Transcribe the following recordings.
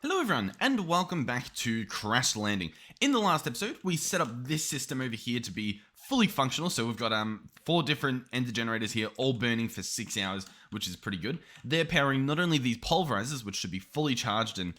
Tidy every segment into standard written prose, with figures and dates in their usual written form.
Hello everyone, and welcome back to Crash Landing. In the last episode, we set up this system over here to be fully functional. So we've got 4 different ender generators here, all burning for 6 hours, which is pretty good. They're powering not only these pulverizers, which should be fully charged and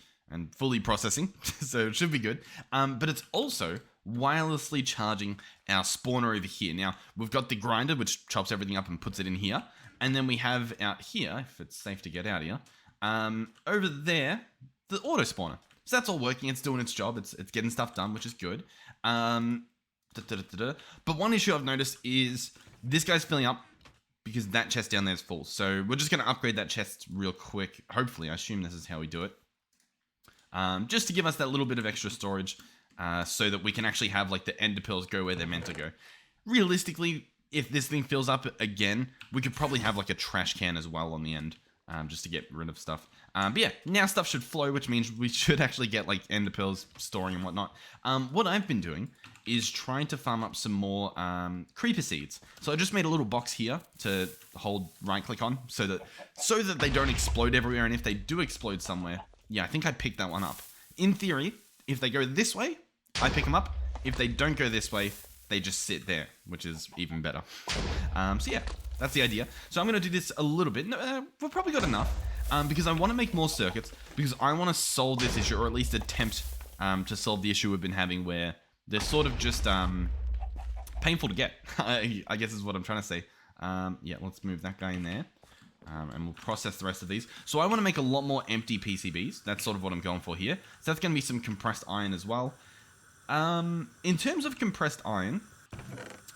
fully processing, so it should be good, but it's also wirelessly charging our spawner over here. Now, we've got the grinder, which chops everything up and puts it in here, and then we have out here, if it's safe to get out here, over there, the auto spawner. So that's all working. It's doing its job. It's getting stuff done, which is good. But one issue I've noticed is this guy's filling up because that chest down there is full. So we're just going to upgrade that chest real quick. Hopefully, I assume this is how we do it. Just to give us that little bit of extra storage so that we can actually have like the ender pearls go where they're meant to go. Realistically, if this thing fills up again, we could probably have like a trash can as well on the end. Just to get rid of stuff. But yeah, now stuff should flow, which means we should actually get like ender pearls storing and whatnot. What I've been doing is trying to farm up some more creeper seeds. So I just made a little box here to hold right click on so that they don't explode everywhere. And if they do explode somewhere, yeah, I think I picked that one up. In theory, if they go this way, I pick them up. If they don't go this way, they just sit there, which is even better. So yeah, that's the idea. So I'm going to do this a little bit. No, we've probably got enough because I want to make more circuits because I want to solve this issue, or at least attempt to solve the issue we've been having where they're sort of just painful to get, I guess is what I'm trying to say. Yeah, let's move that guy in there and we'll process the rest of these. So I want to make a lot more empty PCBs. That's sort of what I'm going for here. So that's going to be some compressed iron as well. In terms of compressed iron,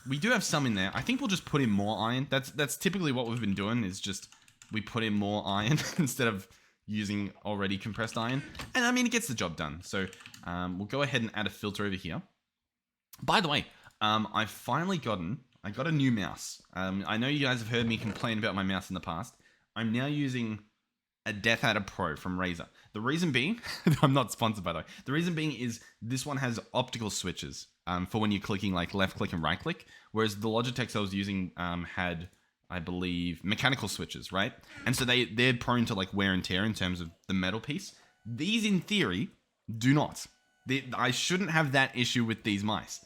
we do have some in there. I think we'll just put in more iron. That's typically what we've been doing, is just we put in more iron instead of using already compressed iron. And I mean, it gets the job done. So we'll go ahead and add a filter over here. By the way, I got a new mouse. I know you guys have heard me complain about my mouse in the past. I'm now using a Death Adder Pro from Razer. The reason being, I'm not sponsored by the way. The reason being is this one has optical switches for when you're clicking like left click and right click, whereas the Logitechs I was using had, I believe, mechanical switches, right? And so they're prone to like wear and tear in terms of the metal piece. These, in theory, do not. I shouldn't have that issue with these mice,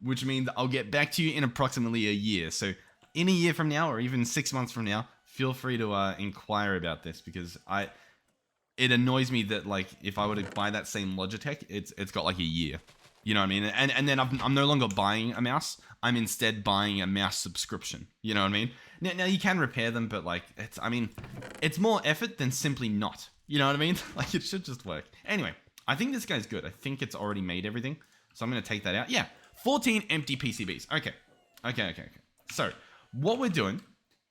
which means I'll get back to you in approximately a year. So in a year from now, or even 6 months from now, feel free to inquire about this, because it annoys me that like if I were to buy that same Logitech, it's got like a year. You know what I mean? And then I'm no longer buying a mouse. I'm instead buying a mouse subscription. You know what I mean? Now you can repair them, but like it's more effort than simply not. You know what I mean? Like it should just work. Anyway, I think this guy's good. I think it's already made everything. So I'm going to take that out. Yeah, 14 empty PCBs. Okay. So what we're doing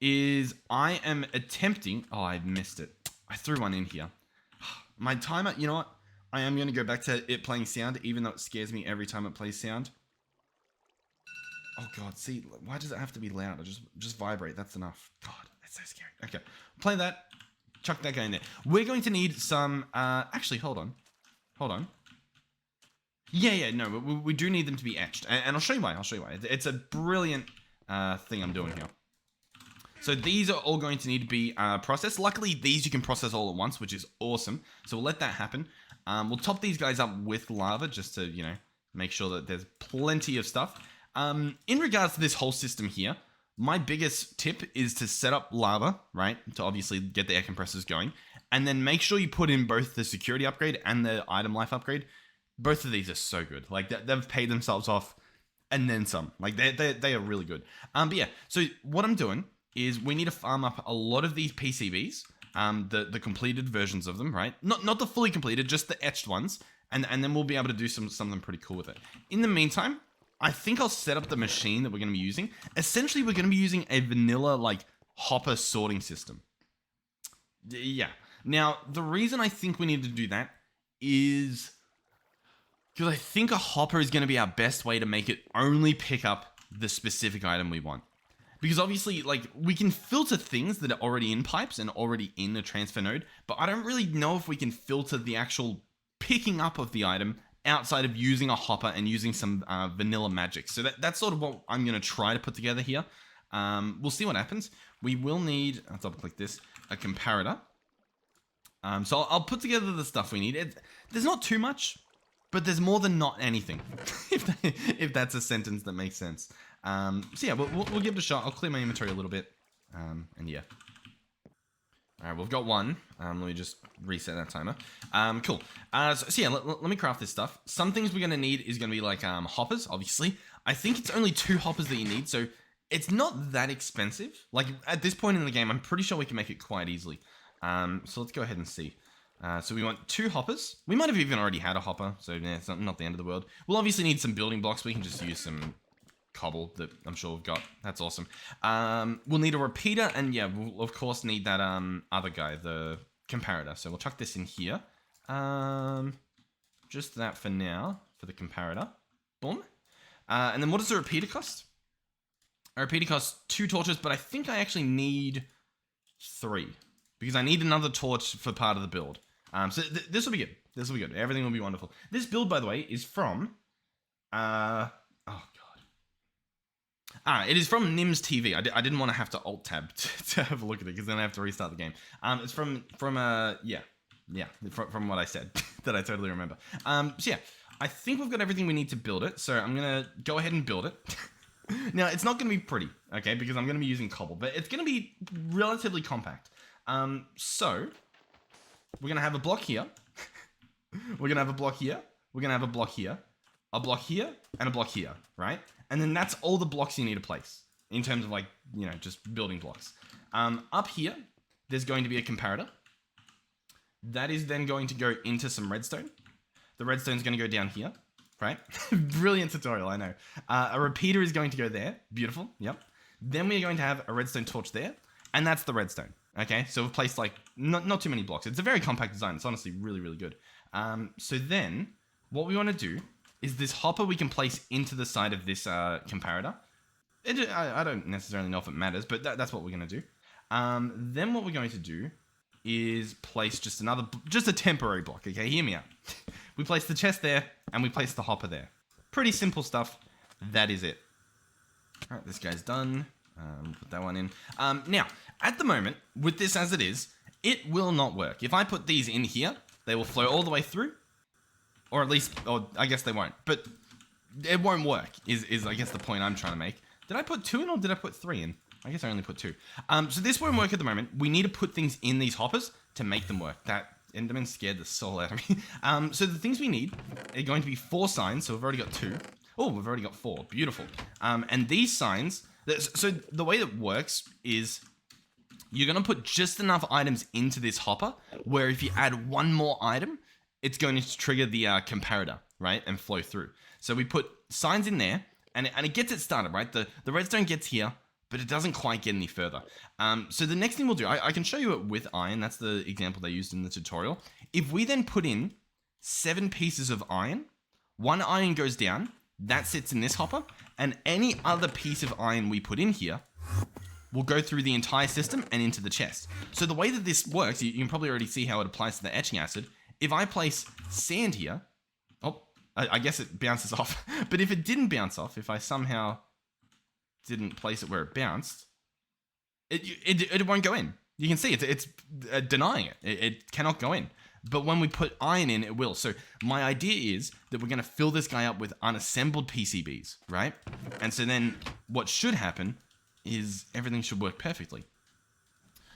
is I am attempting... Oh, I missed it. I threw one in here. My timer, you know what? I am going to go back to it playing sound, even though it scares me every time it plays sound. Oh god, see, why does it have to be loud? Just vibrate, that's enough. God, that's so scary. Okay, play that. Chuck that guy in there. We're going to need some... actually, hold on. Yeah, no, we do need them to be etched. And I'll show you why, It's a brilliant thing I'm doing here. So these are all going to need to be processed. Luckily, these you can process all at once, which is awesome. So we'll let that happen. We'll top these guys up with lava just to, you know, make sure that there's plenty of stuff. In regards to this whole system here, my biggest tip is to set up lava, right? To obviously get the air compressors going. And then make sure you put in both the security upgrade and the item life upgrade. Both of these are so good. Like, they've paid themselves off and then some. Like, they are really good. But yeah, so what I'm doing is we need to farm up a lot of these PCBs, the completed versions of them, right? Not the fully completed, just the etched ones, and then we'll be able to do something pretty cool with it. In the meantime, I think I'll set up the machine that we're going to be using. Essentially, we're going to be using a vanilla, like, hopper sorting system. Yeah. Now, the reason I think we need to do that is because I think a hopper is going to be our best way to make it only pick up the specific item we want. Because obviously, like, we can filter things that are already in pipes and already in the transfer node, but I don't really know if we can filter the actual picking up of the item outside of using a hopper and using some vanilla magic. So that's sort of what I'm going to try to put together here. We'll see what happens. We will need, I'll double click this, a comparator. So I'll put together the stuff we need. There's not too much, but there's more than not anything, if that's a sentence that makes sense. So yeah, we'll give it a shot. I'll clear my inventory a little bit, and yeah. All right, we've got one. Let me just reset that timer. Cool. So yeah, let me craft this stuff. Some things we're gonna need is gonna be like hoppers, obviously. I think it's only 2 hoppers that you need, so it's not that expensive. Like at this point in the game, I'm pretty sure we can make it quite easily. So let's go ahead and see. So we want 2 hoppers. We might have even already had a hopper, so yeah, it's not the end of the world. We'll obviously need some building blocks. We can just use some cobble that I'm sure we've got. That's awesome. We'll need a repeater, and yeah, we'll of course need that other guy, the comparator. So we'll chuck this in here. Just that for now, for the comparator. Boom. And then what does the repeater cost? A repeater costs 2 torches, but I think I actually need 3. Because I need another torch for part of the build. So this will be good. This will be good. Everything will be wonderful. This build, by the way, is from... oh, God. It is from Nims TV. I didn't want to have to Alt-Tab to have a look at it, because then I have to restart the game. It's from what I said, that I totally remember. So yeah, I think we've got everything we need to build it. So I'm going to go ahead and build it. Now, it's not going to be pretty, okay, because I'm going to be using cobble, but it's going to be relatively compact. So we're going to have a block here. We're going to have a block here. We're going to have a block here. A block here, and a block here, right? And then that's all the blocks you need to place in terms of, like, you know, just building blocks. Up here, there's going to be a comparator. That is then going to go into some redstone. The redstone's going to go down here, right? Brilliant tutorial, I know. A repeater is going to go there. Beautiful, yep. Then we're going to have a redstone torch there, and that's the redstone. Okay, so we've placed, like, not too many blocks. It's a very compact design. It's honestly really, really good. So then, what we want to do is this hopper we can place into the side of this comparator. I don't necessarily know if it matters, but that's what we're going to do. Then what we're going to do is place just a temporary block, okay? Hear me out. We place the chest there, and we place the hopper there. Pretty simple stuff. That is it. All right, this guy's done. Put that one in. Now, at the moment, with this as it is, it will not work. If I put these in here, they will flow all the way through. Or at least, or I guess they won't. But it won't work, is I guess the point I'm trying to make. Did I put 2 in or did I put 3 in? I guess I only put 2. So this won't work at the moment. We need to put things in these hoppers to make them work. That Enderman scared the soul out of me. So the things we need are going to be 4 signs. So we've already got 2. Oh, we've already got 4. Beautiful. And these signs... So the way that works is you're going to put just enough items into this hopper where if you add 1 more item, it's going to trigger the comparator, right? And flow through. So we put signs in there and it gets it started, right? The redstone gets here, but it doesn't quite get any further. So the next thing we'll do, I can show you it with iron. That's the example they used in the tutorial. If we then put in 7 pieces of iron, 1 iron goes down, that sits in this hopper, and any other piece of iron we put in here will go through the entire system and into the chest. So the way that this works, you can probably already see how it applies to the etching acid. If I place sand here, I guess it bounces off. But if it didn't bounce off, if I somehow didn't place it where it bounced, it won't go in. You can see it's denying it. It cannot go in. But when we put iron in, it will. So my idea is that we're going to fill this guy up with unassembled PCBs, right? And so then what should happen is everything should work perfectly.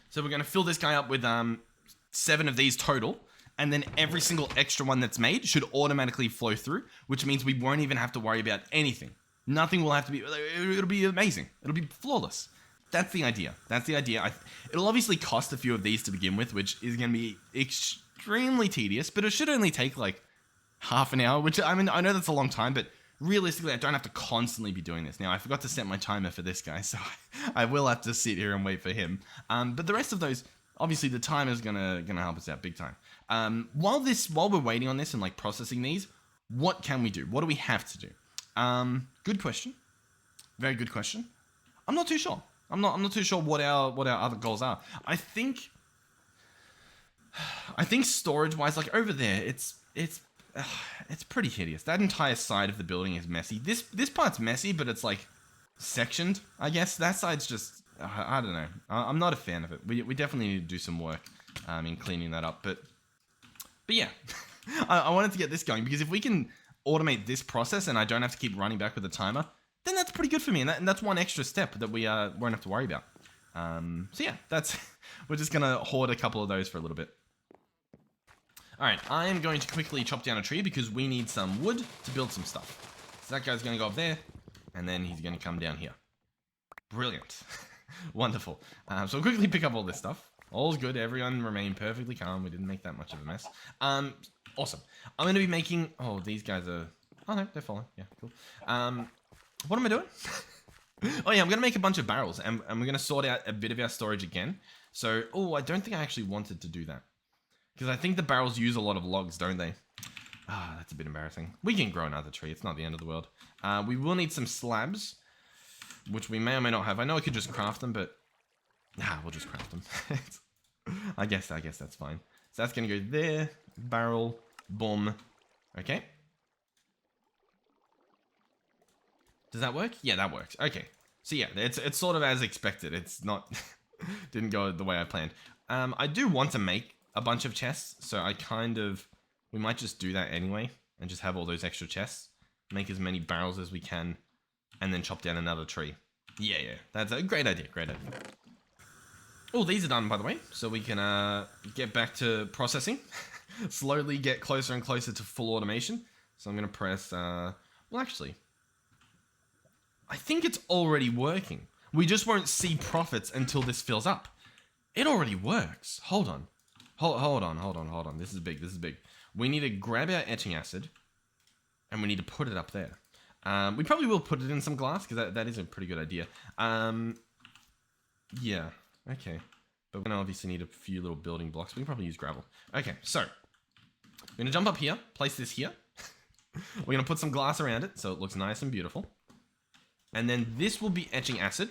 So we're going to fill this guy up with 7 of these total. And then every single extra one that's made should automatically flow through, which means we won't even have to worry about anything. Nothing will have to be... It'll be amazing. It'll be flawless. That's the idea. That's the idea. It'll obviously cost a few of these to begin with, which is going to be extremely tedious, but it should only take like half an hour, which, I mean, I know that's a long time, but realistically, I don't have to constantly be doing this. Now, I forgot to set my timer for this guy, so I will have to sit here and wait for him. But the rest of those, obviously, the timer is gonna help us out big time. While we're waiting on this and like processing these, what can we do? What do we have to do? Good question. Very good question. I'm not too sure. I'm not too sure what our other goals are. I think storage wise, like over there, it's pretty hideous. That entire side of the building is messy. This part's messy, but it's like sectioned, I guess. That side's just, I don't know. I'm not a fan of it. We definitely need to do some work in cleaning that up. But yeah, I wanted to get this going because if we can automate this process and I don't have to keep running back with the timer, then that's pretty good for me. And that's one extra step that we won't have to worry about. So yeah, we're just going to hoard a couple of those for a little bit. All right, I am going to quickly chop down a tree because we need some wood to build some stuff. So that guy's going to go up there, and then he's going to come down here. Brilliant. Wonderful. So I'll quickly pick up all this stuff. All's good. Everyone remain perfectly calm. We didn't make that much of a mess. Awesome. I'm going to be making... Oh, these guys are... Oh, no, they're falling. Yeah, cool. What am I doing? Oh, yeah, I'm going to make a bunch of barrels, and we're going to sort out a bit of our storage again. So, oh, I don't think I actually wanted to do that. Because I think the barrels use a lot of logs, don't they? Ah, that's a bit embarrassing. We can grow another tree. It's not the end of the world. We will need some slabs, which we may or may not have. I know I could just craft them, but... we'll just craft them. I guess that's fine. So that's going to go there. Barrel. Boom. Okay. Does that work? Yeah, that works. Okay. So yeah, it's sort of as expected. It's not... didn't go the way I planned. I do want to make a bunch of chests, so we might just do that anyway, and just have all those extra chests, make as many barrels as we can, and then chop down another tree. Yeah, that's a great idea, Oh, these are done, by the way, so we can get back to processing, slowly get closer and closer to full automation. So I'm going to press, well, actually, I think it's already working. We just won't see profits until this fills up. It already works. Hold on. Hold on. This is big. We need to grab our etching acid, and we need to put it up there. We probably will put it in some glass, because that is a pretty good idea. Yeah, okay. But we're going to obviously need a few little building blocks. We can probably use gravel. Okay, so. We're going to jump up here, place this here. We're going to put some glass around it, so it looks nice and beautiful. And then this will be etching acid.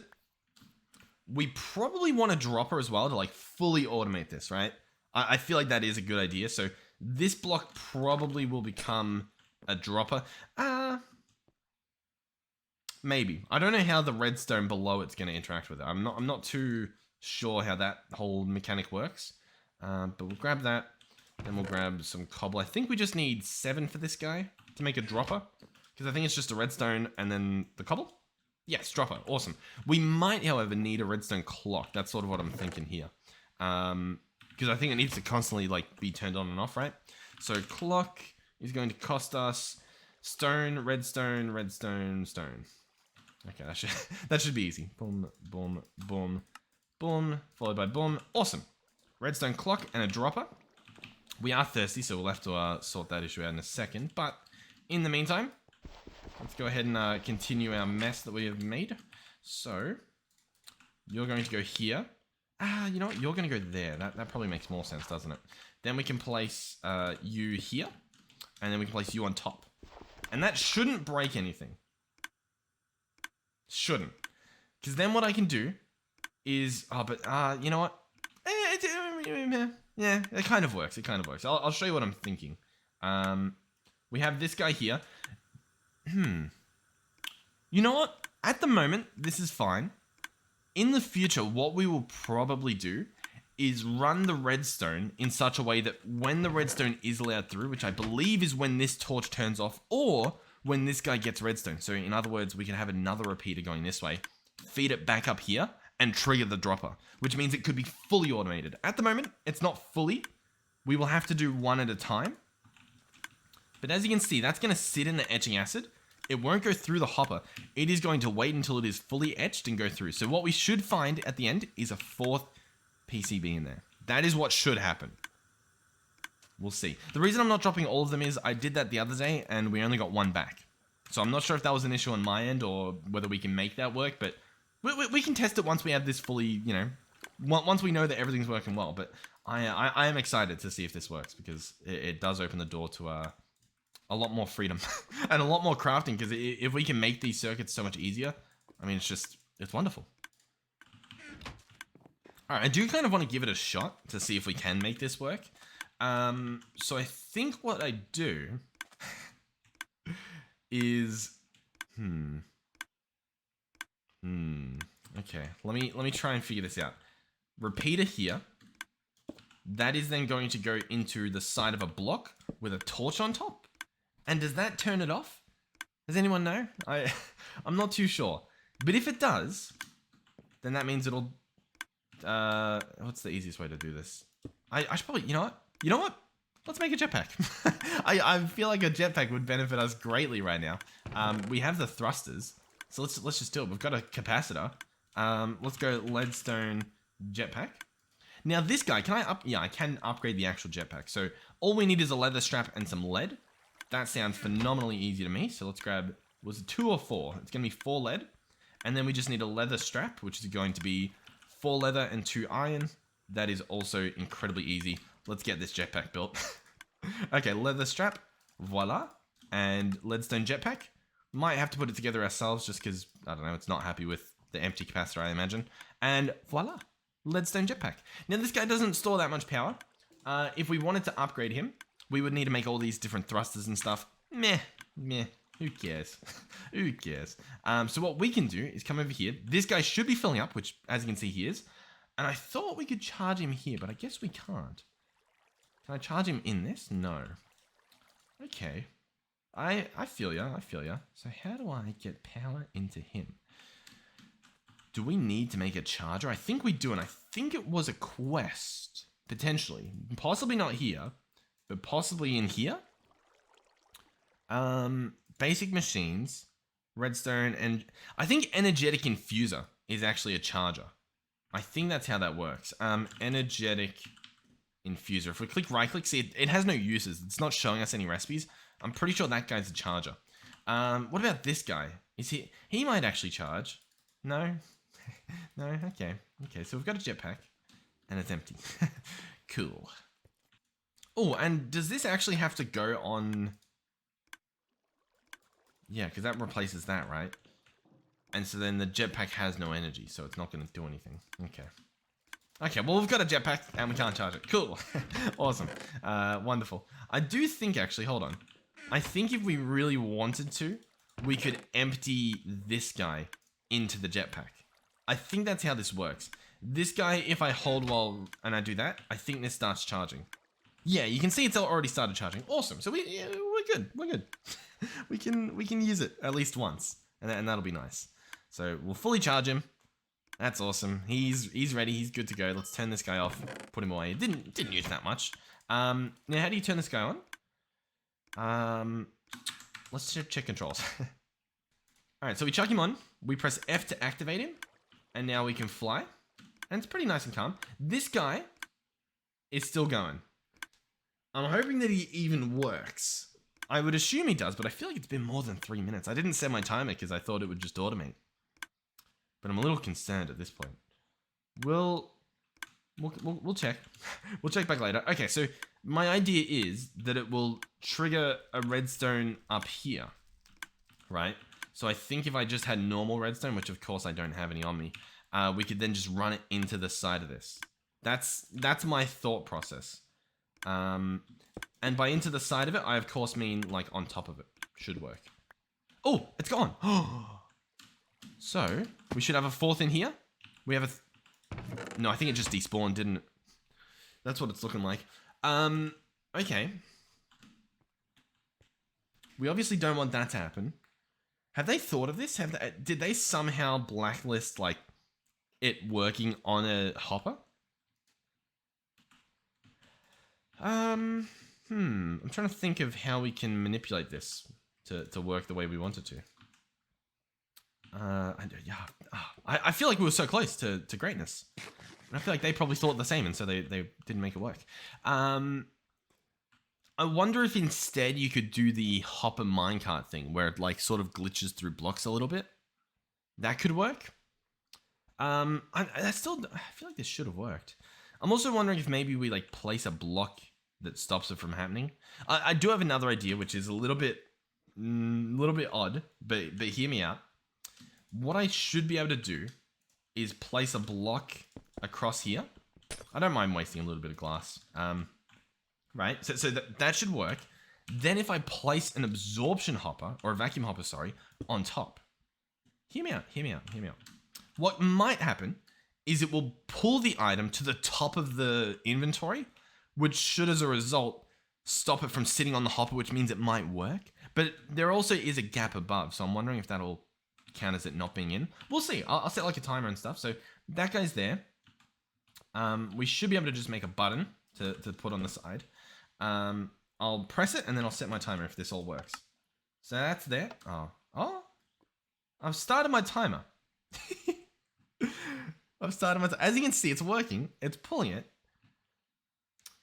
We probably want a dropper as well to, like, fully automate this, right? I feel like that is a good idea. So this block probably will become a dropper. Maybe. I don't know how the redstone below it's going to interact with it. I'm not too sure how that whole mechanic works. But we'll grab that. Then we'll grab some cobble. I think we just need 7 for this guy to make a dropper. Because I think it's just a redstone and then the cobble. Yes, dropper. Awesome. We might, however, need a redstone clock. That's sort of what I'm thinking here. Because I think it needs to constantly, like, be turned on and off, right? So clock is going to cost us stone, redstone, stone. Okay, that should be easy. Boom, boom, boom, boom, followed by boom. Awesome. Redstone clock and a dropper. We are thirsty, so we'll have to sort that issue out in a second. But in the meantime, let's go ahead and continue our mess that we have made. So you're going to go here. You know what? You're going to go there. That probably makes more sense, doesn't it? Then we can place you here. And then we can place you on top. And that shouldn't break anything. Shouldn't. Because then what I can do is... Oh, but you know what? Yeah, it kind of works. I'll show you what I'm thinking. We have this guy here. You know what? At the moment, this is fine. In the future, what we will probably do is run the redstone in such a way that when the redstone is allowed through, which I believe is when this torch turns off, or when this guy gets redstone. So in other words, we can have another repeater going this way, feed it back up here, and trigger the dropper, which means it could be fully automated. At the moment, it's not fully. We will have to do one at a time. But as you can see, that's going to sit in the etching acid. It won't go through the hopper. It is going to wait until it is fully etched and go through. So what we should find at the end is a 4th PCB in there. That is what should happen. We'll see. The reason I'm not dropping all of them is I did that the other day and we only got 1 back. So I'm not sure if that was an issue on my end or whether we can make that work, but we can test it once we have this fully, you know, once we know that everything's working well. But I am excited to see if this works because it does open the door to a lot more freedom and a lot more crafting, because if we can make these circuits so much easier, I mean, it's wonderful. All right, I do kind of want to give it a shot to see if we can make this work. So I think what I do is, okay, let me try and figure this out. Repeater here. that is then going to go into the side of a block with a torch on top. And does that turn it off? Does anyone know? I'm not too sure. But if it does, then that means it'll... what's the easiest way to do this? I should probably... You know what? Let's make a jetpack. I feel like a jetpack would benefit us greatly right now. We have the thrusters. So let's just do it. We've got a capacitor. Let's go leadstone jetpack. Now this guy, I can upgrade the actual jetpack. So all we need is a leather strap and some lead. That sounds phenomenally easy to me. So let's grab, was it 2 or 4? It's going to be 4 lead. And then we just need a leather strap, which is going to be 4 leather and 2 iron. That is also incredibly easy. Let's get this jetpack built. Okay, leather strap. Voila. And leadstone jetpack. Might have to put it together ourselves just because, I don't know, it's not happy with the empty capacitor, I imagine. And voila. Leadstone jetpack. Now, this guy doesn't store that much power. If we wanted to upgrade him, we would need to make all these different thrusters and stuff. Meh. Who cares? Who cares? So what we can do is come over here. This guy should be filling up, which, as you can see, he is. And I thought we could charge him here, but I guess we can't. Can I charge him in this? No. Okay. I feel ya. So how do I get power into him? Do we need to make a charger? I think we do, and I think it was a quest, potentially. Possibly not here, but possibly in here. Basic machines, redstone, and I think energetic infuser is actually a charger. I think that's how that works. Energetic infuser. If we click right click, see it has no uses. It's not showing us any recipes. I'm pretty sure that guy's a charger. What about this guy? Is he might actually charge. No? No? Okay. Okay, so we've got a jetpack. And it's empty. Cool. Oh, and does this actually have to go on... Yeah, because that replaces that, right? And so then the jetpack has no energy, so it's not going to do anything. Okay. Okay, well, we've got a jetpack, and we can't charge it. Cool. Awesome. Wonderful. I do think, actually, hold on. I think if we really wanted to, we could empty this guy into the jetpack. I think that's how this works. This guy, if I hold while, and I do that, I think this starts charging. Yeah, you can see it's already started charging. Awesome. So we're good. We're good. we can use it at least once, and that'll be nice. So we'll fully charge him. That's awesome. He's ready. He's good to go. Let's turn this guy off. Put him away. Didn't use that much. Now how do you turn this guy on? Let's check controls. All right. So we chuck him on. We press F to activate him, and now we can fly. And it's pretty nice and calm. This guy is still going. I'm hoping that he even works. I would assume he does, but I feel like it's been more than 3 minutes. I didn't set my timer because I thought it would just automate. But I'm a little concerned at this point. We'll check. We'll check back later. Okay, so my idea is that it will trigger a redstone up here, right? So I think if I just had normal redstone, which of course I don't have any on me, we could then just run it into the side of this. That's my thought process. And by into the side of it, I of course mean like on top of it. Should work. Oh, it's gone. So we should have a fourth in here. We have a... No, I think it just despawned, didn't it? That's what it's looking like. Okay. We obviously don't want that to happen. Have they thought of this? Did they somehow blacklist like it working on a hopper? I'm trying to think of how we can manipulate this to work the way we want it to. I feel like we were so close to greatness. And I feel like they probably thought the same, and so they didn't make it work. I wonder if instead you could do the hopper minecart thing, where it like sort of glitches through blocks a little bit. That could work. I feel like this should have worked. I'm also wondering if maybe we like place a block that stops it from happening. I do have another idea, which is a little bit odd, but hear me out. What I should be able to do is place a block across here. I don't mind wasting a little bit of glass. Right? So that should work. Then if I place an absorption hopper, or a vacuum hopper, sorry, on top. Hear me out. What might happen is it will pull the item to the top of the inventory, which should, as a result, stop it from sitting on the hopper, which means it might work. But there also is a gap above, so I'm wondering if that'll count as it not being in. We'll see. I'll set like a timer and stuff. So that guy's there. We should be able to just make a button to put on the side. I'll press it and then I'll set my timer if this all works. So that's there. Oh, I've started my timer. As you can see, it's working. It's pulling it.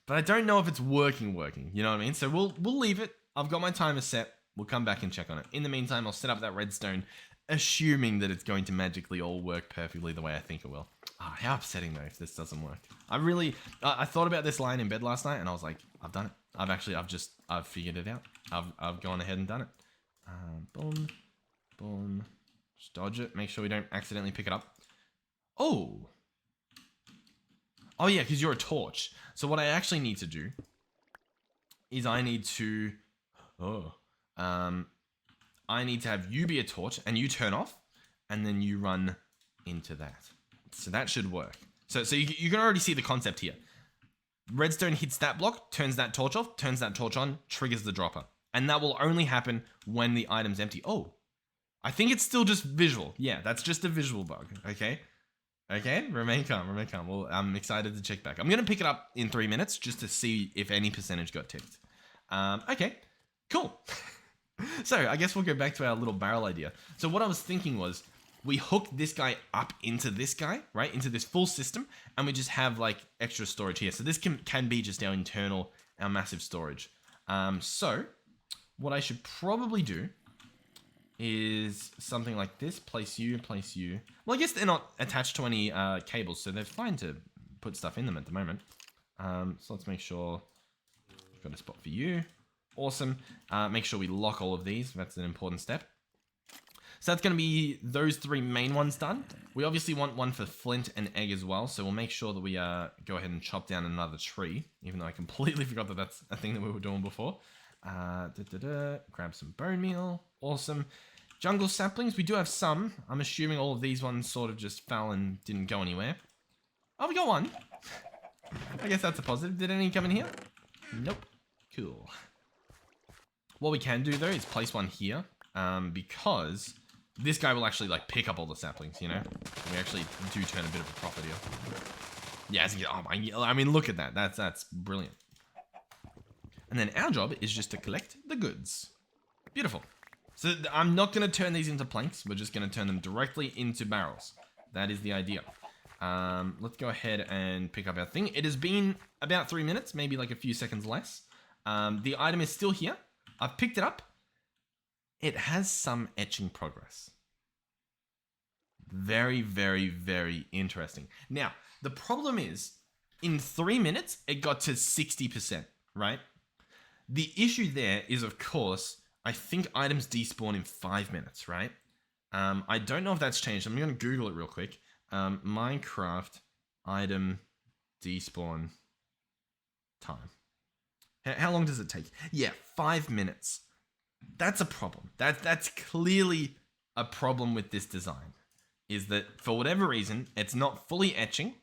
But I don't know if it's working. You know what I mean? So we'll leave it. I've got my timer set. We'll come back and check on it. In the meantime, I'll set up that redstone, assuming that it's going to magically all work perfectly the way I think it will. How upsetting though if this doesn't work. I thought about this lying in bed last night and I was like, I've done it. I've figured it out. I've gone ahead and done it. Boom, boom. Just dodge it. Make sure we don't accidentally pick it up. Oh yeah, because you're a torch. So what I actually need to do is I need to have you be a torch and you turn off and then you run into that. So that should work. So you can already see the concept here. Redstone hits that block, turns that torch off, turns that torch on, triggers the dropper. And that will only happen when the item's empty. Oh, I think it's still just visual. Yeah, that's just a visual bug. Okay, remain calm. Well, I'm excited to check back. I'm going to pick it up in 3 minutes just to see if any percentage got ticked. Okay, cool. So I guess we'll go back to our little barrel idea. So what I was thinking was we hook this guy up into this guy, right? Into this full system, and we just have like extra storage here. So this can be just our massive storage. So what I should probably do is something like this. Place you. Well, I guess they're not attached to any cables, so they're fine to put stuff in them at the moment. So let's make sure we've got a spot for you. Awesome. Make sure we lock all of these. That's an important step. So that's going to be those 3 main ones done. We obviously want one for flint and egg as well. So we'll make sure that we go ahead and chop down another tree, even though I completely forgot that that's a thing that we were doing before. Grab some bone meal. Awesome. Jungle saplings. We do have some. I'm assuming all of these ones sort of just fell and didn't go anywhere. Oh, we got one. I guess that's a positive. Did any come in here? Nope. Cool. What we can do though is place one here, because this guy will actually like pick up all the saplings, you know? We actually do turn a bit of a profit here. Yeah, I mean, look at that. That's brilliant. And then our job is just to collect the goods. Beautiful. So I'm not going to turn these into planks. We're just going to turn them directly into barrels. That is the idea. Let's go ahead and pick up our thing. It has been about 3 minutes, maybe like a few seconds less. The item is still here. I've picked it up. It has some etching progress. Very, very, very interesting. Now, the problem is, in 3 minutes, it got to 60%, right? The issue there is, of course, I think items despawn in 5 minutes, right? I don't know if that's changed. I'm going to Google it real quick. Minecraft item despawn time. How long does it take? Yeah, 5 minutes. That's a problem. That's clearly a problem with this design. Is that for whatever reason, it's not fully etching,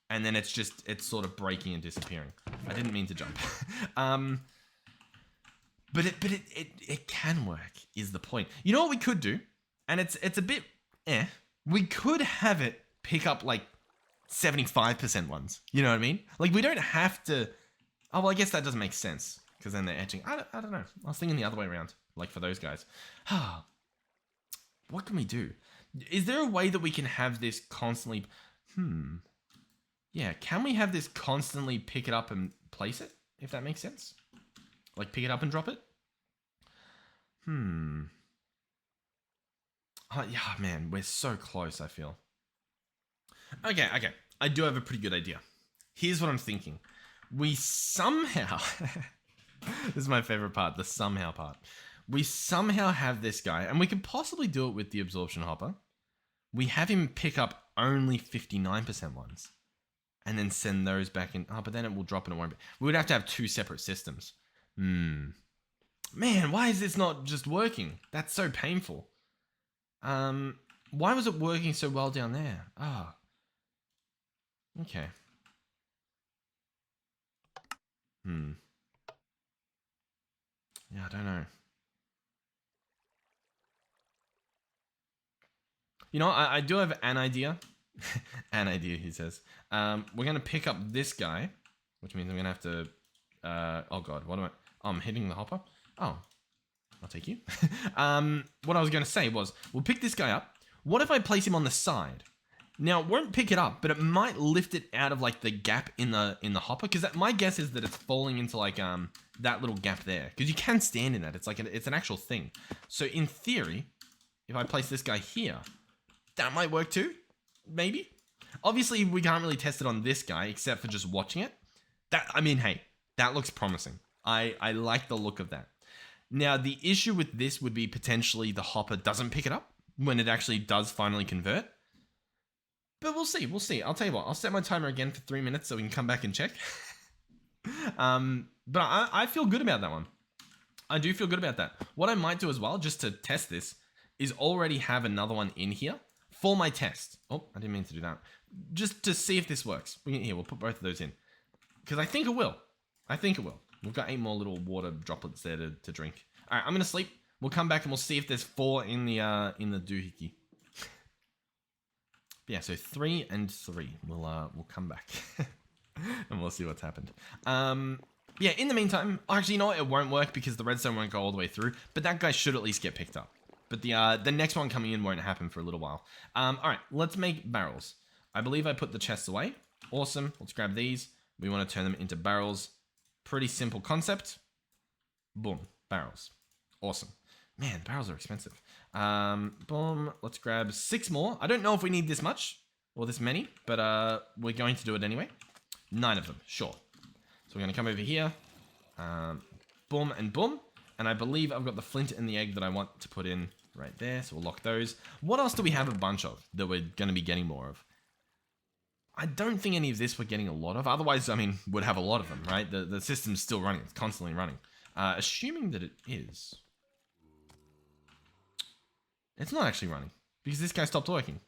and then it's sort of breaking and disappearing. I didn't mean to jump. But it can work, is the point. You know what we could do? And it's a bit we could have it pick up like 75% ones. You know what I mean? Like we don't have to. Oh, well, I guess that doesn't make sense because then they're etching. I don't know. I was thinking the other way around, like for those guys. What can we do? Is there a way that we can have this constantly? Yeah, can we have this constantly pick it up and place it? If that makes sense. Like pick it up and drop it? Yeah, man, we're so close, I feel. Okay. I do have a pretty good idea. Here's what I'm thinking. We somehow... This is my favorite part, the somehow part. We somehow have this guy, and we could possibly do it with the absorption hopper. We have him pick up only 59% ones. And then send those back in. Oh, but then it will drop and it won't be. We would have to have 2 separate systems. Man, why is this not just working? That's so painful. Why was it working so well down there? Okay. Yeah, I don't know. You know, I do have an idea. An idea, he says. We're going to pick up this guy, which means I'm going to have to... oh, God, what am I... Oh, I'm hitting the hopper? Oh, I'll take you. What I was going to say was, we'll pick this guy up. What if I place him on the side? Now, it won't pick it up, but it might lift it out of, like, the gap in the hopper. Because my guess is that it's falling into, like, that little gap there. Because you can stand in that. It's like, it's an actual thing. So, in theory, if I place this guy here... That might work too, maybe. Obviously, we can't really test it on this guy, except for just watching it. I mean, hey, that looks promising. I like the look of that. Now, the issue with this would be potentially the hopper doesn't pick it up when it actually does finally convert. But we'll see, I'll tell you what, I'll set my timer again for 3 minutes so we can come back and check. But I feel good about that one. I do feel good about that. What I might do as well, just to test this, is already have another one in here. For my test. Oh, I didn't mean to do that. Just to see if this works. We'll put both of those in. Because I think it will. We've got 8 more little water droplets there to drink. Alright, I'm going to sleep. We'll come back and we'll see if there's 4 in the doohickey. Yeah, so 3 and 3. We'll come back. And we'll see what's happened. Yeah, in the meantime... Actually, you know what? It won't work because the redstone won't go all the way through. But that guy should at least get picked up. But the next one coming in won't happen for a little while. Alright, let's make barrels. I believe I put the chests away. Awesome. Let's grab these. We want to turn them into barrels. Pretty simple concept. Boom. Barrels. Awesome. Man, barrels are expensive. Boom. Let's grab 6 more. I don't know if we need this much or this many, but we're going to do it anyway. 9 of them. Sure. So we're going to come over here. Boom and boom. And I believe I've got the flint and the egg that I want to put in right there. So we'll lock those. What else do we have a bunch of that we're going to be getting more of? I don't think any of this we're getting a lot of. Otherwise, I mean, we'd have a lot of them, right? The system's still running. It's constantly running. Assuming that it is. It's not actually running. Because this guy stopped working.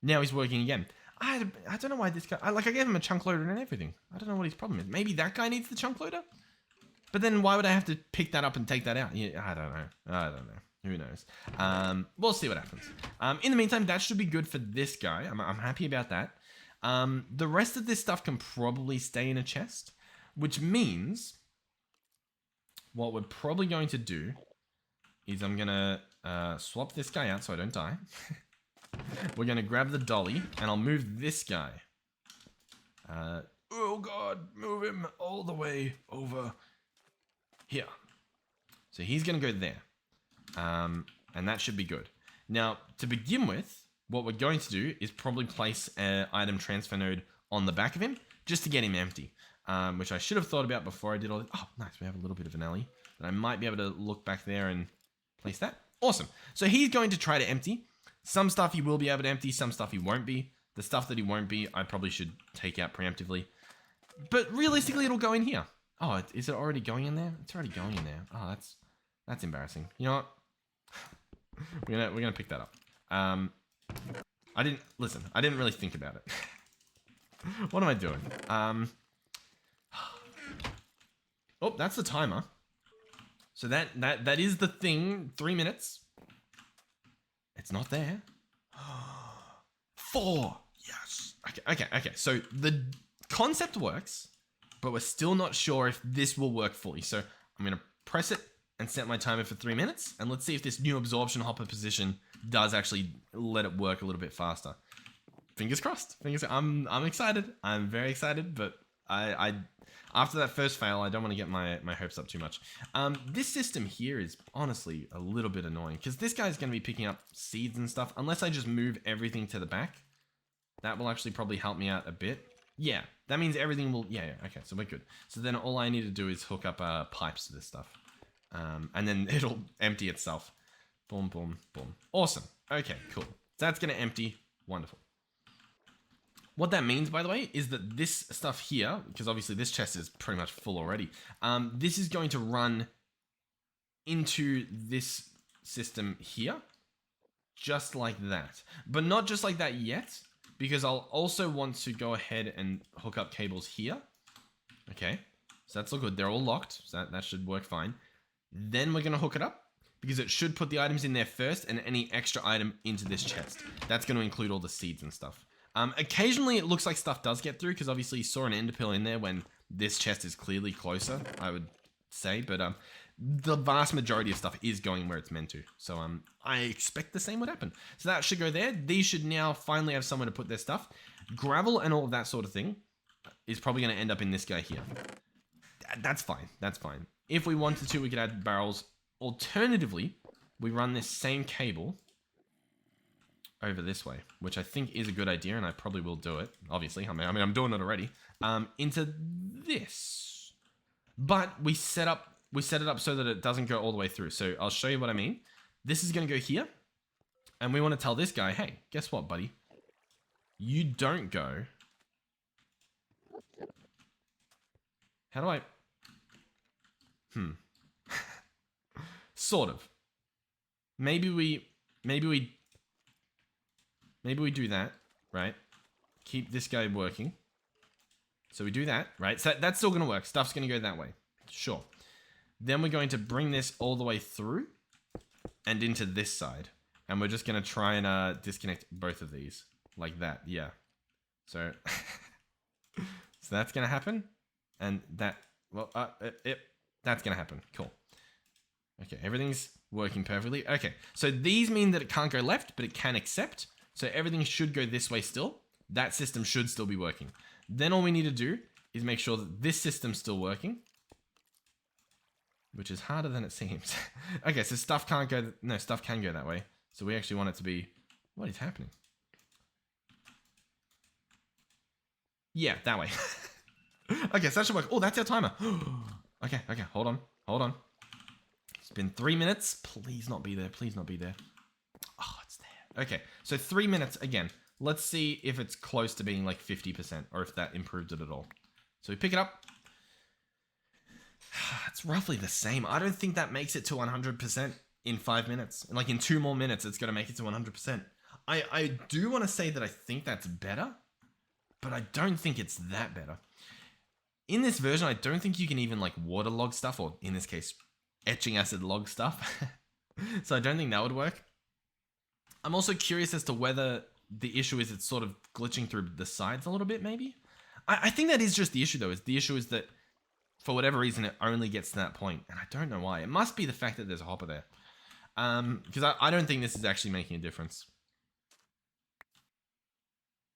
Now he's working again. I don't know why this guy... I gave him a chunk loader and everything. I don't know what his problem is. Maybe that guy needs the chunk loader? But then why would I have to pick that up and take that out? Yeah, I don't know. Who knows? We'll see what happens. In the meantime, that should be good for this guy. I'm happy about that. The rest of this stuff can probably stay in a chest, which means what we're probably going to do is I'm going to swap this guy out so I don't die. We're going to grab the dolly, and I'll move this guy. Oh, God, move him all the way over here. So he's going to go there. And that should be good. Now, to begin with, what we're going to do is probably place an item transfer node on the back of him, just to get him empty. Which I should have thought about before I did all this. Oh, nice. We have a little bit of an alley. And I might be able to look back there and place that. Awesome. So he's going to try to empty. Some stuff he will be able to empty. Some stuff he won't be. The stuff that he won't be, I probably should take out preemptively. But realistically, it'll go in here. Oh, is it already going in there? It's already going in there. Oh, that's embarrassing. You know what? We're gonna pick that up. I didn't really think about it. What am I doing? Oh, that's the timer. So that is the thing. 3 minutes. It's not there. 4. Yes. Okay. So the concept works, but we're still not sure if this will work fully. So I'm gonna press it and set my timer for 3 minutes, and let's see if this new absorption hopper position does actually let it work a little bit faster. Fingers crossed. I'm excited. I'm very excited, but I after that first fail, I don't want to get my hopes up too much. This system here is honestly a little bit annoying because this guy's going to be picking up seeds and stuff. Unless I just move everything to the back, that will actually probably help me out a bit. Yeah, that means everything will. Yeah. Okay, so we're good. So then all I need to do is hook up pipes to this stuff, and then it'll empty itself. Boom, boom, boom. Awesome. Okay, cool. So that's going to empty. Wonderful. What that means, by the way, is that this stuff here, because obviously this chest is pretty much full already, this is going to run into this system here, just like that. But not just like that yet, because I'll also want to go ahead and hook up cables here. Okay, so that's all good. They're all locked, so that should work fine. Then we're going to hook it up because it should put the items in there first and any extra item into this chest. That's going to include all the seeds and stuff. Occasionally it looks like stuff does get through because obviously you saw an ender pearl in there when this chest is clearly closer, I would say. But the vast majority of stuff is going where it's meant to. So I expect the same would happen. So that should go there. These should now finally have somewhere to put their stuff. Gravel and all of that sort of thing is probably going to end up in this guy here. That's fine. That's fine. If we wanted to, we could add barrels. Alternatively, we run this same cable over this way, which I think is a good idea, and I probably will do it, obviously. I mean, I'm doing it already. Into this. But we set it up so that it doesn't go all the way through. So I'll show you what I mean. This is going to go here, and we want to tell this guy, hey, guess what, buddy? You don't go. How do I... Sort of. Maybe we do that, right? Keep this guy working. So we do that, right? So that's still going to work. Stuff's going to go that way. Sure. Then we're going to bring this all the way through and into this side. And we're just going to try and disconnect both of these like that. Yeah. So, so that's going to happen. And that, well, that's going to happen. Cool. Okay, everything's working perfectly. Okay, so these mean that it can't go left, but it can accept. So everything should go this way still. That system should still be working. Then all we need to do is make sure that this system's still working, which is harder than it seems. Okay, so stuff can't go... No, stuff can go that way. So we actually want it to be... What is happening? Yeah, that way. Okay, so that should work. Oh, that's our timer. Okay, hold on. It's been 3 minutes. Please not be there. Please not be there. Oh, it's there. Okay, so 3 minutes again. Let's see if it's close to being like 50% or if that improved it at all. So we pick it up. It's roughly the same. I don't think that makes it to 100% in 5 minutes. And like in 2 more minutes, it's going to make it to 100%. I do want to say that I think that's better, but I don't think it's that better. In this version, I don't think you can even like waterlog stuff, or in this case, etching acid log stuff. So I don't think that would work. I'm also curious as to whether the issue is it's sort of glitching through the sides a little bit, maybe. I think that is just the issue, though. The issue is that for whatever reason, it only gets to that point, and I don't know why. It must be the fact that there's a hopper there. Because I don't think this is actually making a difference.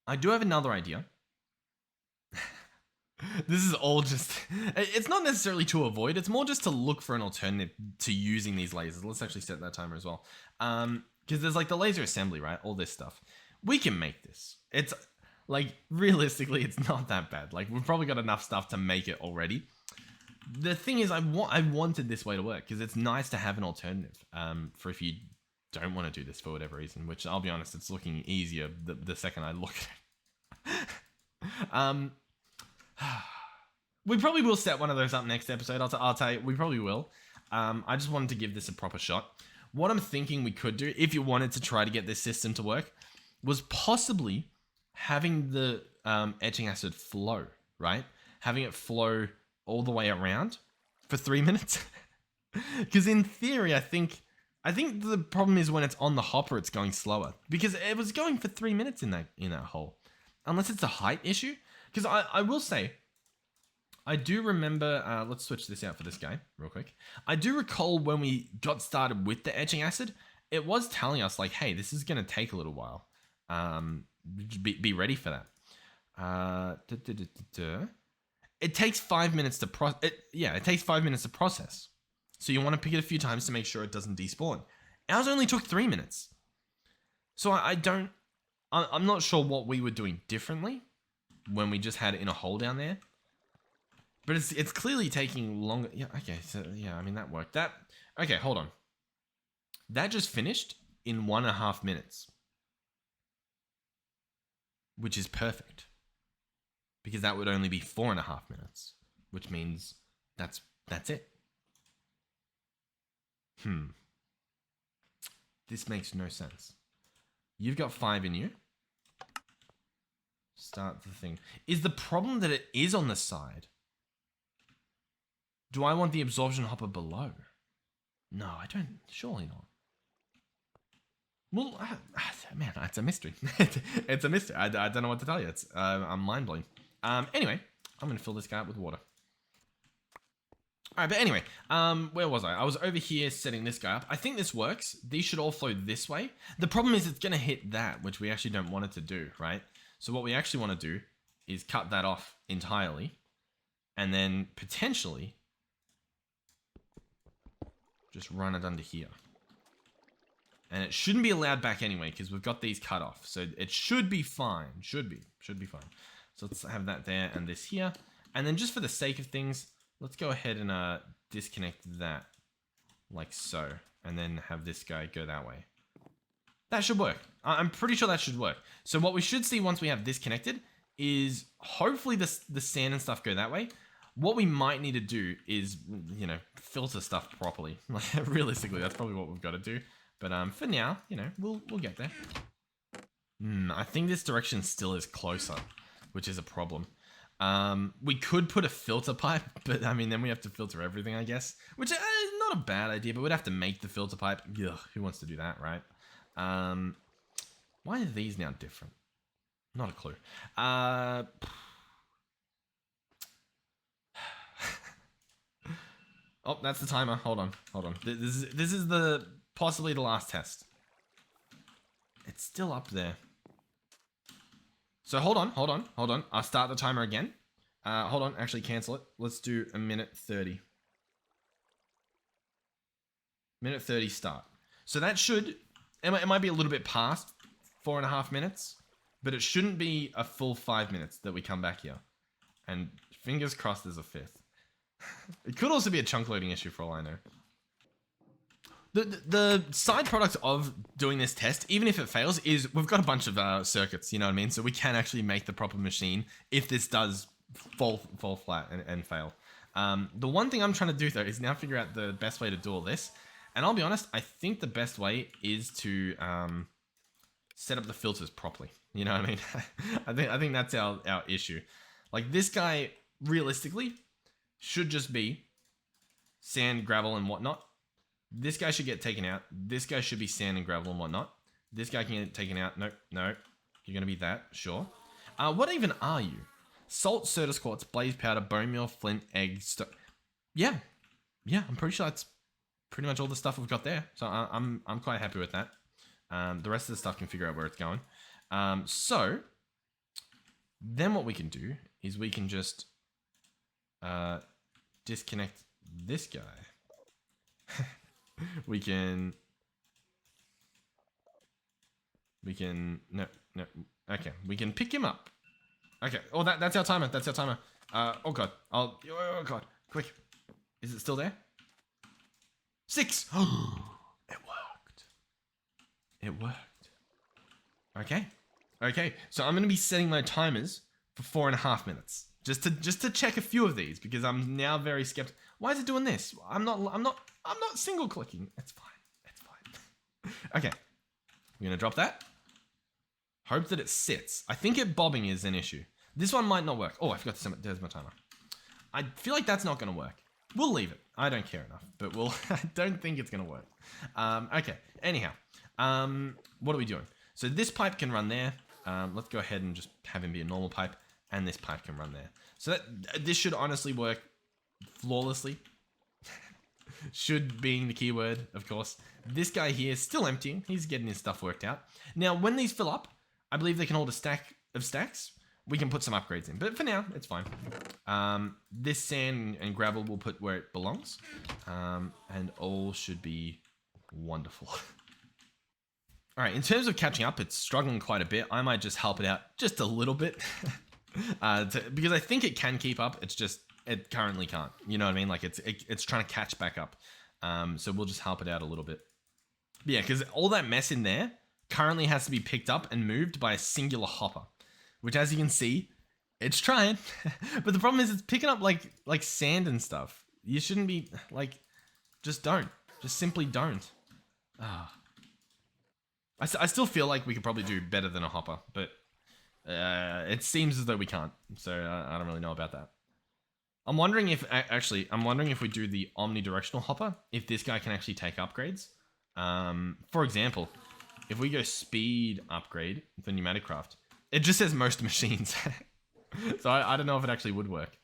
I do have another idea. This is all just... It's not necessarily to avoid. It's more just to look for an alternative to using these lasers. Let's actually set that timer as well. Because there's like the laser assembly, right? All this stuff. We can make this. It's like, realistically, it's not that bad. Like, we've probably got enough stuff to make it already. The thing is, I wanted this way to work because it's nice to have an alternative for if you don't want to do this for whatever reason, which I'll be honest, it's looking easier the second I look at it. We probably will set one of those up next episode. I'll tell you, we probably will. I just wanted to give this a proper shot. What I'm thinking we could do, if you wanted to try to get this system to work, was possibly having the etching acid flow, right? Having it flow all the way around for 3 minutes. Because in theory, I think the problem is when it's on the hopper, it's going slower. Because it was going for 3 minutes in that hole. Unless it's a height issue. Because I will say, I do remember, let's switch this out for this guy real quick. I do recall when we got started with the etching acid, it was telling us like, hey, this is going to take a little while. Be ready for that. It takes 5 minutes to it takes 5 minutes to process. So you want to pick it a few times to make sure it doesn't despawn. Ours only took 3 minutes. So I'm not sure what we were doing differently when we just had it in a hole down there. But it's clearly taking longer. Yeah, okay, so yeah, I mean that worked. Okay, hold on. That just finished in 1.5 minutes. Which is perfect. Because that would only be 4.5 minutes. Which means that's it. This makes no sense. You've got 5 in you. Start the thing. Is the problem that it is on the side? Do I want the absorption hopper below? No, I don't. Surely not. Well, man, it's a mystery. It's a mystery. I don't know what to tell you. It's I'm mind blown. Anyway, I'm gonna fill this guy up with water. All right, but anyway, where was I? I was over here setting this guy up. I think this works. These should all flow this way. The problem is it's gonna hit that, which we actually don't want it to do, right? So what we actually want to do is cut that off entirely, and then potentially just run it under here. And it shouldn't be allowed back anyway, because we've got these cut off. So it should be fine. Should be fine. So let's have that there and this here. And then just for the sake of things, let's go ahead and disconnect that like so. And then have this guy go that way. That should work. I'm pretty sure that should work. So what we should see once we have this connected is hopefully the sand and stuff go that way. What we might need to do is, you know, filter stuff properly. Like, realistically, that's probably what we've got to do. But for now, you know, we'll get there. I think this direction still is closer, which is a problem. We could put a filter pipe, but I mean, then we have to filter everything, I guess. Which is not a bad idea, but we'd have to make the filter pipe. Ugh, who wants to do that, right? Why are these now different? Not a clue. Oh, that's the timer. Hold on. This is the possibly the last test. It's still up there. So hold on. I'll start the timer again. Hold on, actually cancel it. Let's do a minute 30. Minute 30 start. So that should, it might be a little bit past 4.5 minutes, but it shouldn't be a full 5 minutes that we come back here. And fingers crossed there's a fifth. It could also be a chunk loading issue for all I know. The side product of doing this test, even if it fails, is we've got a bunch of circuits, you know what I mean? So we can actually make the proper machine if this does fall flat and fail. The one thing I'm trying to do, though, is now figure out the best way to do all this. And I'll be honest, I think the best way is to set up the filters properly. You know what I mean? I think that's our issue. Like, this guy, realistically, should just be sand, gravel, and whatnot. This guy should get taken out. This guy should be sand and gravel and whatnot. This guy can get taken out. Nope, no. You're going to be that, sure. What even are you? Salt, Certus quartz, blaze powder, bone meal, flint, egg, Yeah, I'm pretty sure that's pretty much all the stuff we've got there. So I'm quite happy with that. The rest of the stuff can figure out where it's going. So then what we can do is we can just disconnect this guy. we can no, okay, we can pick him up. Okay, oh, that's our timer. Oh god, oh god, quick, is it still there? 6. It worked. Okay, so I'm gonna be setting my timers for 4.5 minutes just to check a few of these, because I'm now very skeptical. Why is it doing this? I'm not single clicking. It's fine. Okay. I'm gonna drop that. Hope that it sits. I think it bobbing is an issue. This one might not work. Oh, I forgot to set there's my timer. I feel like that's not gonna work. We'll leave it. I don't care enough, but I don't think it's gonna work. Okay. Anyhow, what are we doing? So this pipe can run there. Let's go ahead and just have him be a normal pipe, and this pipe can run there. So this should honestly work flawlessly. Should being the keyword, of course. This guy here is still emptying. He's getting his stuff worked out. Now, when these fill up, I believe they can hold a stack of stacks. We can put some upgrades in, but for now, it's fine. This sand and gravel we'll put where it belongs, and all should be wonderful. All right, in terms of catching up, it's struggling quite a bit. I might just help it out just a little bit, because I think it can keep up. It's just it currently can't. You know what I mean? Like it's trying to catch back up. So we'll just help it out a little bit. But yeah, because all that mess in there currently has to be picked up and moved by a singular hopper, which, as you can see, it's trying. But the problem is it's picking up like sand and stuff. You shouldn't be like, just simply don't. I still feel like we could probably do better than a hopper, but It seems as though we can't. So I don't really know about that. I'm wondering if we do the omnidirectional hopper, if this guy can actually take upgrades. For example, if we go speed upgrade for pneumatic craft, it just says most machines. So I don't know if it actually would work.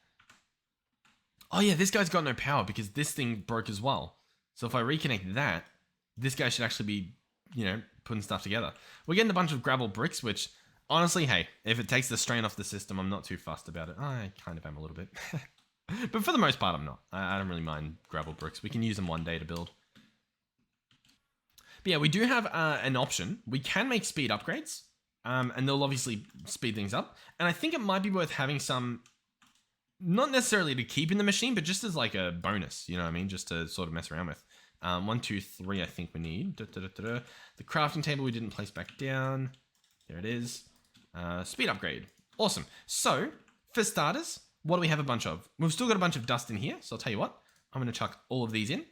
Oh yeah, this guy's got no power because this thing broke as well. So if I reconnect that, this guy should actually be, you know, putting stuff together. We're getting a bunch of gravel bricks, which honestly, hey, if it takes the strain off the system, I'm not too fussed about it. I kind of am a little bit. But for the most part, I'm not. I don't really mind gravel bricks. We can use them one day to build. But yeah, we do have an option. We can make speed upgrades, and they'll obviously speed things up. And I think it might be worth having some, not necessarily to keep in the machine, but just as like a bonus, you know what I mean? Just to sort of mess around with. 1, 2, 3, I think we need. The crafting table we didn't place back down. There it is. Speed upgrade. Awesome. So, for starters, what do we have a bunch of? We've still got a bunch of dust in here, so I'll tell you what. I'm going to chuck all of these in.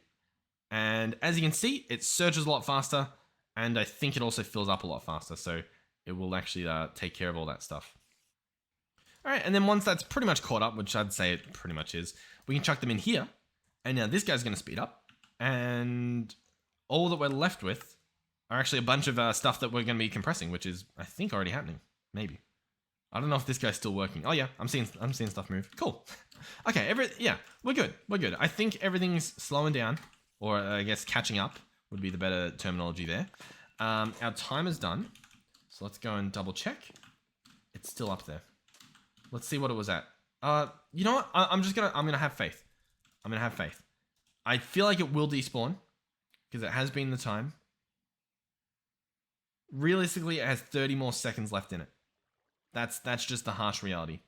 And as you can see, it surges a lot faster, and I think it also fills up a lot faster, so it will actually take care of all that stuff. All right, and then once that's pretty much caught up, which I'd say it pretty much is, we can chuck them in here, and now this guy's going to speed up, and all that we're left with are actually a bunch of stuff that we're going to be compressing, which is, I think, already happening. Maybe. I don't know if this guy's still working. Oh yeah, I'm seeing stuff move. Cool. Okay, yeah, we're good. We're good. I think everything's slowing down, or I guess catching up would be the better terminology there. Our timer's done, so let's go and double check. It's still up there. Let's see what it was at. You know what? I'm gonna have faith. I'm gonna have faith. I feel like it will despawn because it has been the time. Realistically, it has 30 more seconds left in it. That's just the harsh reality.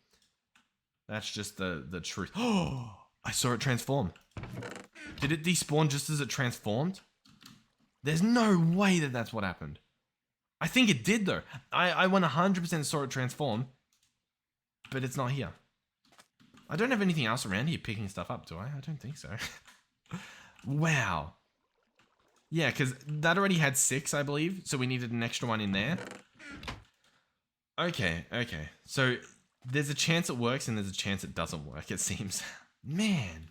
That's just the truth. Oh, I saw it transform. Did it despawn just as it transformed? There's no way that that's what happened. I think it did though. I 100% saw it transform, but it's not here. I don't have anything else around here picking stuff up, do I? I don't think so. Wow. Yeah, because that already had 6, I believe, so we needed an extra one in there. Okay. So there's a chance it works and there's a chance it doesn't work, it seems. Man,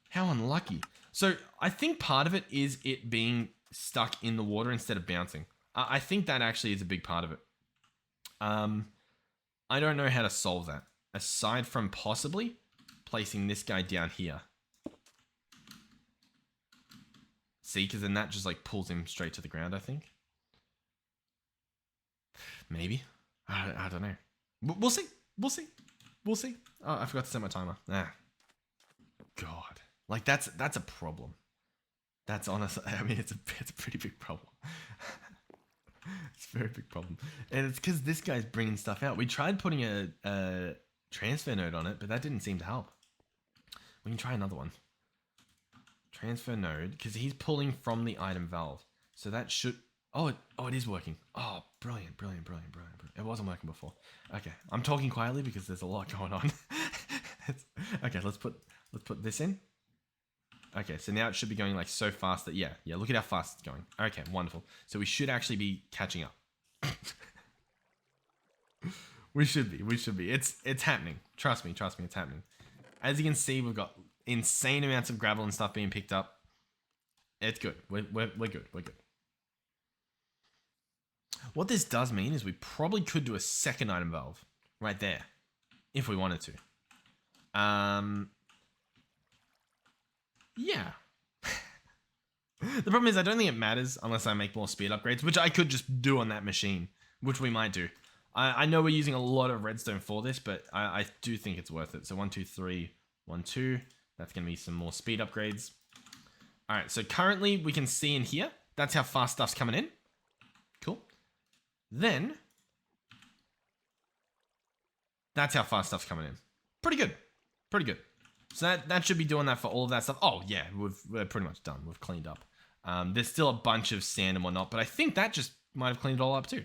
how unlucky. So I think part of it is it being stuck in the water instead of bouncing. I think that actually is a big part of it. I don't know how to solve that, aside from possibly placing this guy down here. See, because then that just like pulls him straight to the ground, I think. Maybe. I don't know. We'll see. Oh, I forgot to set my timer. God. Like, that's a problem. That's honestly, I mean, it's a pretty big problem. It's a very big problem. And it's because this guy's bringing stuff out. We tried putting a transfer node on it, but that didn't seem to help. We can try another one. Transfer node, because he's pulling from the item valve. So that should... Oh, it is working. Oh, brilliant. It wasn't working before. Okay, I'm talking quietly because there's a lot going on. Okay, let's put this in. Okay, so now it should be going like so fast that, yeah, look at how fast it's going. Okay, wonderful. So we should actually be catching up. We should be. It's happening. Trust me, it's happening. As you can see, we've got insane amounts of gravel and stuff being picked up. It's good. We're good. What this does mean is we probably could do a second item valve right there if we wanted to. Yeah. The problem is I don't think it matters unless I make more speed upgrades, which I could just do on that machine, which we might do. I know we're using a lot of redstone for this, but I do think it's worth it. So 1, 2, 3, 1, 2. That's going to be some more speed upgrades. All right, so currently we can see in here, that's how fast stuff's coming in. Cool. Then, that's how fast stuff's coming in. Pretty good. So that should be doing that for all of that stuff. Oh yeah, we're pretty much done. We've cleaned up. There's still a bunch of sand and whatnot, but I think that just might have cleaned it all up too.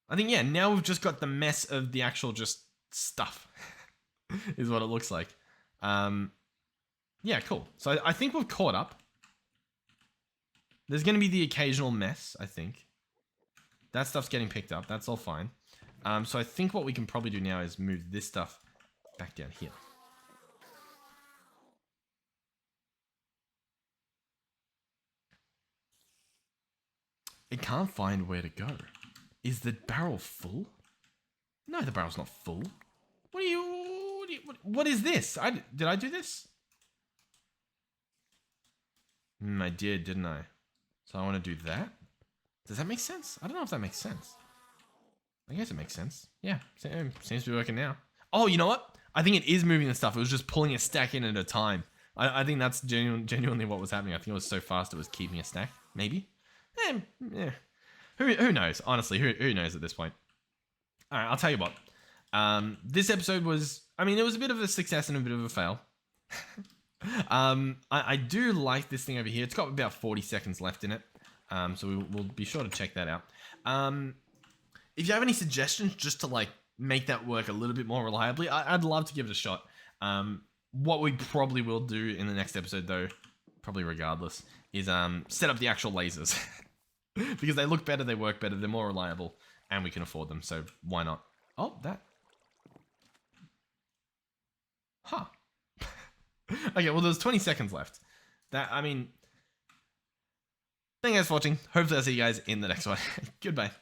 I think, yeah, now we've just got the mess of the actual just stuff is what it looks like. Yeah, cool. So I think we've caught up. There's going to be the occasional mess, I think. That stuff's getting picked up. That's all fine. So I think what we can probably do now is move this stuff back down here. It can't find where to go. Is the barrel full? No, the barrel's not full. What is this? Did I do this? I did, didn't I? So I want to do that. Does that make sense? I don't know if that makes sense. I guess it makes sense. Yeah, seems to be working now. Oh, you know what? I think it is moving the stuff. It was just pulling a stack in at a time. I think that's genuinely what was happening. I think it was so fast it was keeping a stack. Maybe. Yeah. Who knows? Honestly, who knows at this point? All right, I'll tell you what. This episode was, I mean, it was a bit of a success and a bit of a fail. I do like this thing over here. It's got about 40 seconds left in it. So we'll be sure to check that out. If you have any suggestions just to like make that work a little bit more reliably, I'd love to give it a shot. What we probably will do in the next episode though, probably regardless, is set up the actual lasers. Because they look better, they work better, they're more reliable, and we can afford them, so why not? Oh, that. Huh. Okay, well, there's 20 seconds left. Thank you guys for watching. Hopefully I'll see you guys in the next one. Goodbye.